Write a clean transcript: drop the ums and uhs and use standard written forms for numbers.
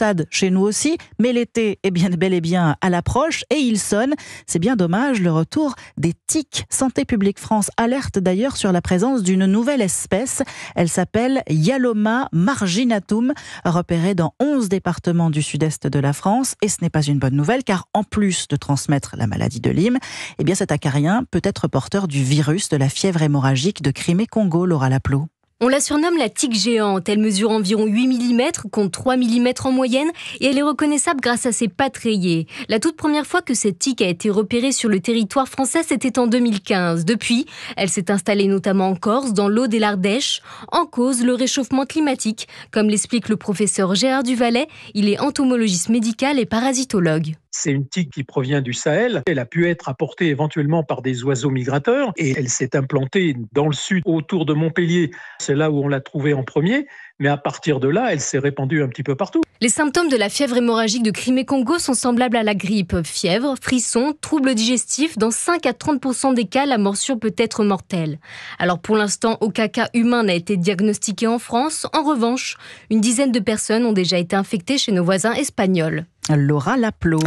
maussade chez nous aussi, mais l'été est bien bel et bien à l'approche et il sonne. C'est bien dommage, le retour des tiques. Santé publique France alerte d'ailleurs sur la présence d'une nouvelle espèce. Elle s'appelle Yaloma marginatum, repérée dans 11 départements du sud-est de la France. Et ce n'est pas une bonne nouvelle, car en plus de transmettre la maladie de Lyme, eh bien cet acarien peut être porteur du virus de la fièvre hémorragique de Crimée-Congo, Laura Laplot. On la surnomme la tique géante. Elle mesure environ 8 mm contre 3 mm en moyenne et elle est reconnaissable grâce à ses pattes rayées. La toute première fois que cette tique a été repérée sur le territoire français, c'était en 2015. Depuis, elle s'est installée notamment en Corse, dans l'Aude et l'Ardèche. En cause, le réchauffement climatique. Comme l'explique le professeur Gérard Duvalet, il est entomologiste médical et parasitologue. C'est une tique qui provient du Sahel. Elle a pu être apportée éventuellement par des oiseaux migrateurs et elle s'est implantée dans le sud, autour de Montpellier. C'est là où on l'a trouvée en premier. Mais à partir de là, elle s'est répandue un petit peu partout. Les symptômes de la fièvre hémorragique de Crimée-Congo sont semblables à la grippe. Fièvre, frissons, troubles digestifs. Dans 5 à 30% des cas, la morsure peut être mortelle. Alors pour l'instant, aucun cas humain n'a été diagnostiqué en France. En revanche, une dizaine de personnes ont déjà été infectées chez nos voisins espagnols. Laura Laplot.